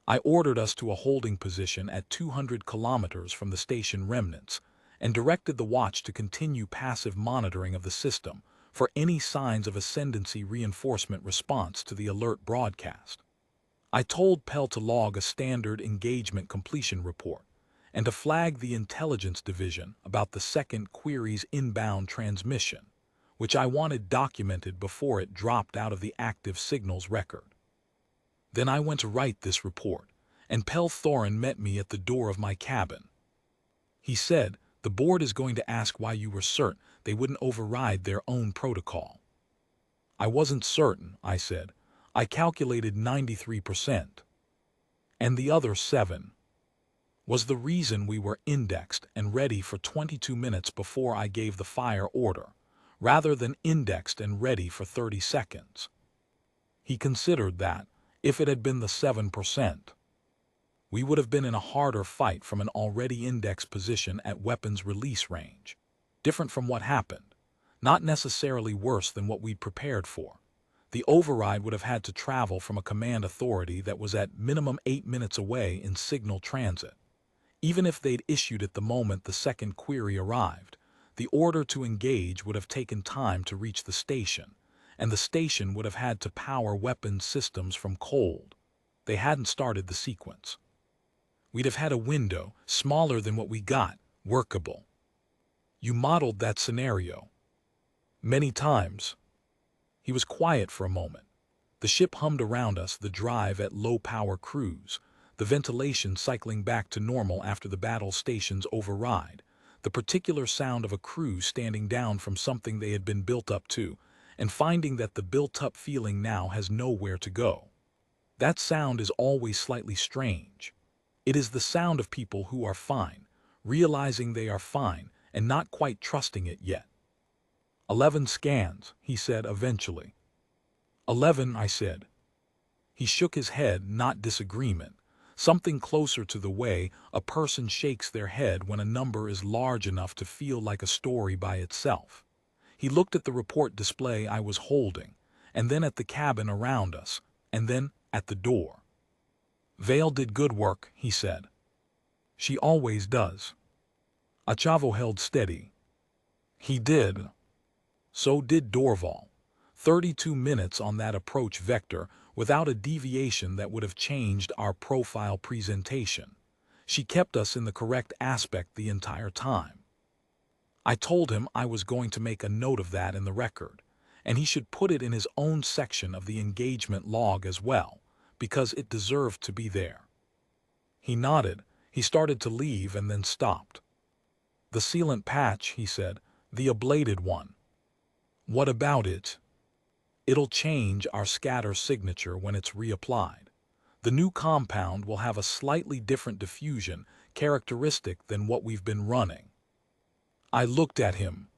I ordered us to a holding position at 200 kilometers from the station remnants and directed the watch to continue passive monitoring of the system for any signs of Ascendancy reinforcement response to the alert broadcast. I told Pell to log a standard engagement completion report and to flag the intelligence division about the second query's inbound transmission, which I wanted documented before it dropped out of the active signals record. Then I went to write this report, and Pell Thorin met me at the door of my cabin. He said, "The board is going to ask why you were certain they wouldn't override their own protocol." "I wasn't certain," I said. "I calculated 93%. And the other 7 was the reason we were indexed and ready for 22 minutes before I gave the fire order, rather than indexed and ready for 30 seconds. He considered that, if it had been the 7%, we would have been in a harder fight from an already indexed position at weapons release range. Different from what happened, not necessarily worse than what we'd prepared for. The override would have had to travel from a command authority that was at minimum 8 minutes away in signal transit. Even if they'd issued it the moment the second query arrived, the order to engage would have taken time to reach the station, and the station would have had to power weapons systems from cold. They hadn't started the sequence. We'd have had a window, smaller than what we got, workable. You modeled that scenario many times." He was quiet for a moment. The ship hummed around us, the drive at low-power cruise, the ventilation cycling back to normal after the battle station's override, the particular sound of a crew standing down from something they had been built up to, and finding that the built-up feeling now has nowhere to go. That sound is always slightly strange. It is the sound of people who are fine, realizing they are fine, and not quite trusting it yet. 11 scans, he said eventually. 11, I said. He shook his head, not disagreement, something closer to the way a person shakes their head when a number is large enough to feel like a story by itself. He looked at the report display I was holding, and then at the cabin around us, and then at the door. "Vale did good work," he said. "She always does." Achavo held steady. "He did. So did Dorval. 32 minutes on that approach vector without a deviation that would have changed our profile presentation. She kept us in the correct aspect the entire time." I told him I was going to make a note of that in the record, and he should put it in his own section of the engagement log as well, because it deserved to be there. He nodded. He started to leave and then stopped. "The sealant patch," he said, "the ablated one. What about it?" "It'll change our scatter signature when it's reapplied. The new compound will have a slightly different diffusion characteristic than what we've been running. I looked at him.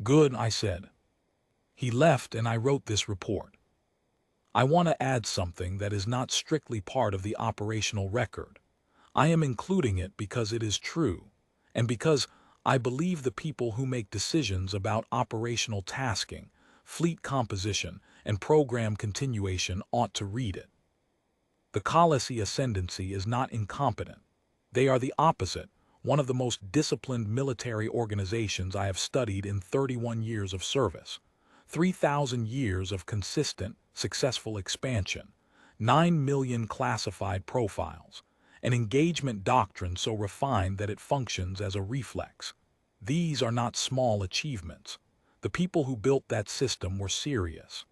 "Good," I said. He left and I wrote this report. I want to add something that is not strictly part of the operational record. I am including it because it is true, and because I believe the people who make decisions about operational tasking, fleet composition, and program continuation ought to read it. The Khalessi Ascendancy is not incompetent. They are the opposite, one of the most disciplined military organizations I have studied in 31 years of service. 3,000 years of consistent, successful expansion, 9 million classified profiles, an engagement doctrine so refined that it functions as a reflex. These are not small achievements. The people who built that system were serious.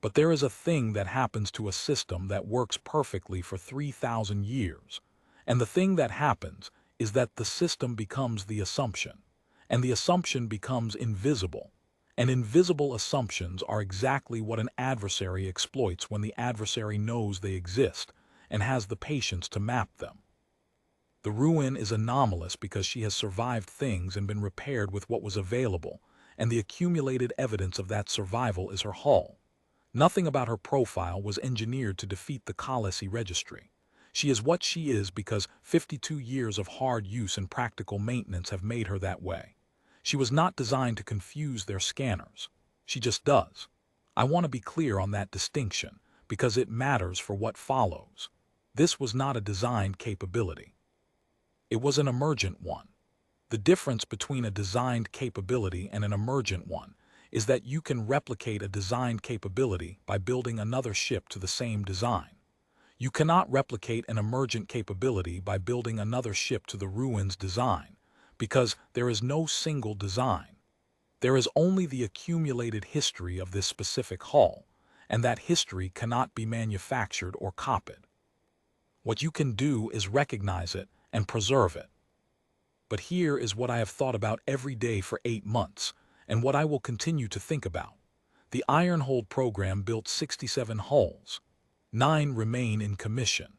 But there is a thing that happens to a system that works perfectly for 3,000 years, and the thing that happens is that the system becomes the assumption, and the assumption becomes invisible. And invisible assumptions are exactly what an adversary exploits when the adversary knows they exist and has the patience to map them. The ruin is anomalous because she has survived things and been repaired with what was available, and the accumulated evidence of that survival is her hull. Nothing about her profile was engineered to defeat the Khalessi Registry. She is what she is because 52 years of hard use and practical maintenance have made her that way. She was not designed to confuse their scanners. She just does. I want to be clear on that distinction, because it matters for what follows. This was not a designed capability. It was an emergent one. The difference between a designed capability and an emergent one is that you can replicate a designed capability by building another ship to the same design. You cannot replicate an emergent capability by building another ship to the ruin's design, because there is no single design. There is only the accumulated history of this specific hull, and that history cannot be manufactured or copied. What you can do is recognize it and preserve it. But here is what I have thought about every day for 8 months, and what I will continue to think about. The Ironhold program built 67 hulls. 9 remain in commission.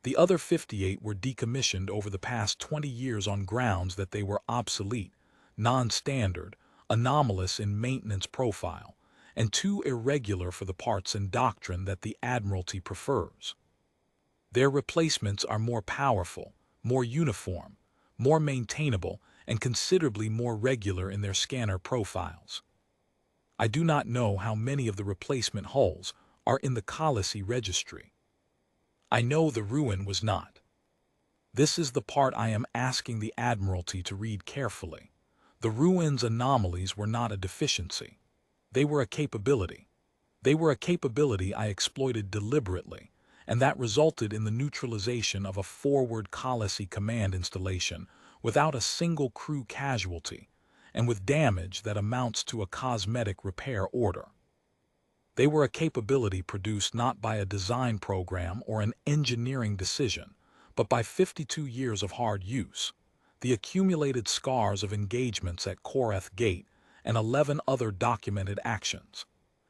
The other 58 were decommissioned over the past 20 years on grounds that they were obsolete, non-standard, anomalous in maintenance profile, and too irregular for the parts and doctrine that the Admiralty prefers. Their replacements are more powerful, more uniform, more maintainable, and considerably more regular in their scanner profiles. I do not know how many of the replacement hulls are in the Khalessi Registry. I know the ruin was not. This is the part I am asking the Admiralty to read carefully. The ruin's anomalies were not a deficiency. They were a capability. They were a capability I exploited deliberately, and that resulted in the neutralization of a forward Khalessi command installation without a single crew casualty, and with damage that amounts to a cosmetic repair order. They were a capability produced not by a design program or an engineering decision, but by 52 years of hard use, the accumulated scars of engagements at Koreth Gate, and 11 other documented actions,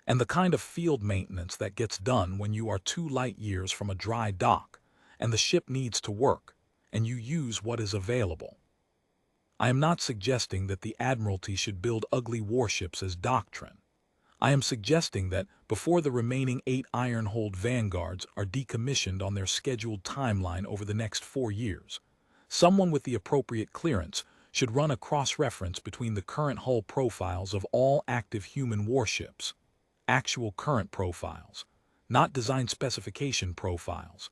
and the kind of field maintenance that gets done when you are 2 light years from a dry dock, and the ship needs to work, and you use what is available. I am not suggesting that the Admiralty should build ugly warships as doctrine. I am suggesting that before the remaining 8 Ironhold Vanguards are decommissioned on their scheduled timeline over the next 4 years, someone with the appropriate clearance should run a cross-reference between the current hull profiles of all active human warships, actual current profiles, not design specification profiles,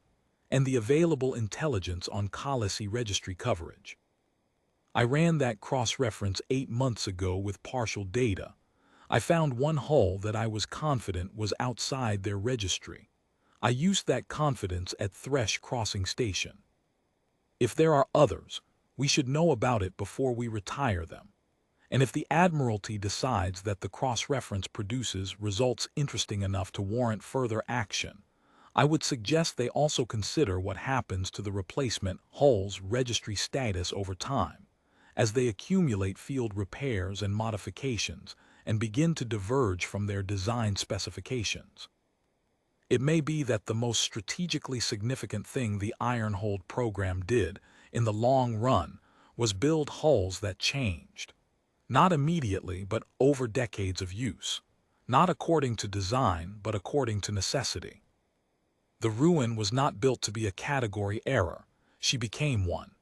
and the available intelligence on Khalessi Registry coverage. I ran that cross-reference 8 months ago with partial data. I found one hull that I was confident was outside their registry. I used that confidence at Thresh Crossing Station. If there are others, we should know about it before we retire them. And if the Admiralty decides that the cross-reference produces results interesting enough to warrant further action, I would suggest they also consider what happens to the replacement hull's registry status over time, as they accumulate field repairs and modifications and begin to diverge from their design specifications. It may be that the most strategically significant thing the Ironhold program did, in the long run, was build hulls that changed. Not immediately, but over decades of use. Not according to design, but according to necessity. The Ruin was not built to be a category error. She became one.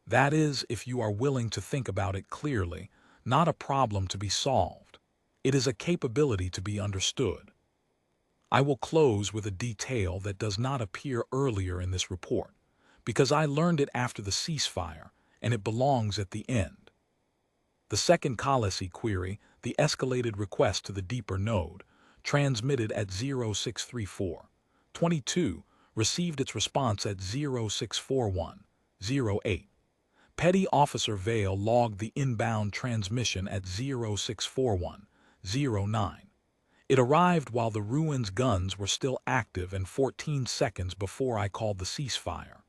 That is, if you are willing to think about it clearly, not a problem to be solved. It is a capability to be understood. I will close with a detail that does not appear earlier in this report, because I learned it after the ceasefire, and it belongs at the end. The second Khalessi query, the escalated request to the deeper node, transmitted at 0634.22, received its response at 0641.08. Petty Officer Vale logged the inbound transmission at 0641.09. It arrived while the Ruin's guns were still active and 14 seconds before I called the ceasefire.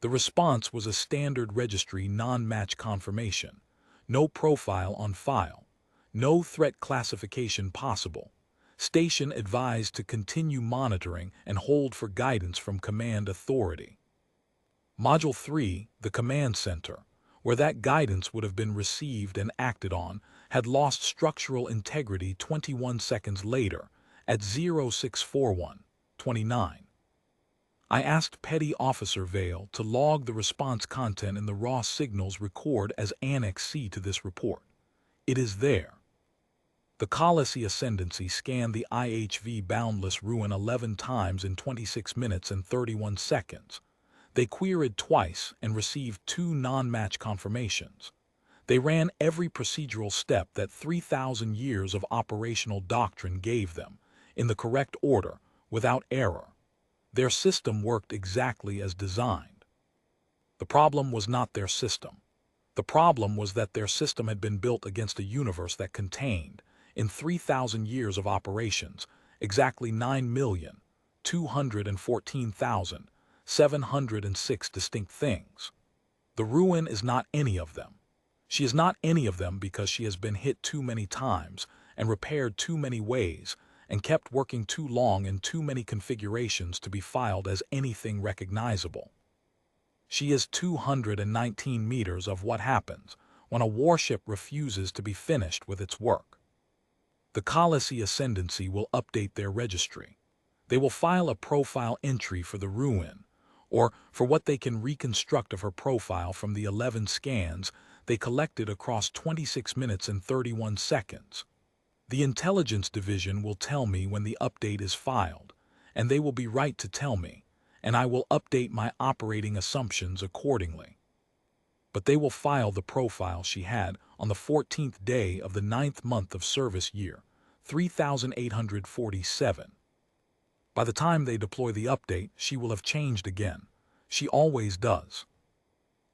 The response was a standard Registry non-match confirmation. No profile on file. No threat classification possible. Station advised to continue monitoring and hold for guidance from command authority. Module 3, the command center, where that guidance would have been received and acted on, had lost structural integrity 21 seconds later at 0641.29. I asked Petty Officer Vale to log the response content in the raw signals record as Annex C to this report. It is there. The Khalessi Ascendancy scanned the IHV Boundless Ruin 11 times in 26 minutes and 31 seconds. They queried twice and received 2 non-match confirmations. They ran every procedural step that 3,000 years of operational doctrine gave them, in the correct order, without error. Their system worked exactly as designed. The problem was not their system. The problem was that their system had been built against a universe that contained, in 3,000 years of operations, exactly 9,214,706 distinct things. The Ruin is not any of them. She is not any of them because she has been hit too many times and repaired too many ways and kept working too long in too many configurations to be filed as anything recognizable. She is 219 meters of what happens when a warship refuses to be finished with its work. The Khalessi Ascendancy will update their registry. They will file a profile entry for the Ruin, or for what they can reconstruct of her profile from the 11 scans they collected across 26 minutes and 31 seconds. The Intelligence Division will tell me when the update is filed, and they will be right to tell me, and I will update my operating assumptions accordingly. But they will file the profile she had on the 14th day of the 9th month of service year, 3847. By the time they deploy the update, she will have changed again. She always does.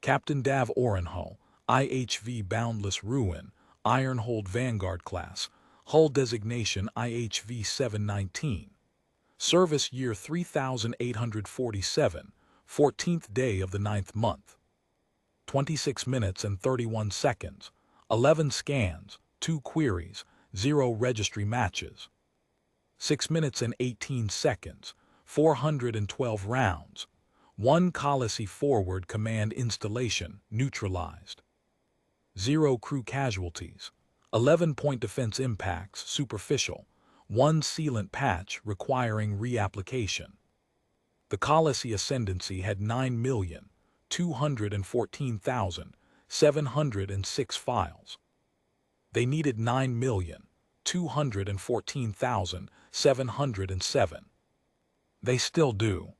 Captain Dav Orenhull, IHV Boundless Ruin, Ironhold Vanguard class, hull designation IHV 719. Service year 3847, 14th day of the 9th month. 26 minutes and 31 seconds, 11 scans, 2 queries, 0 registry matches. 6 minutes and 18 seconds, 412 rounds. 1 Khalessi forward command installation neutralized. 0 crew casualties. 11-point defense impacts superficial. 1 sealant patch requiring reapplication. The Khalessi Ascendancy had 9,214,706 files. They needed 9,214,707. They still do.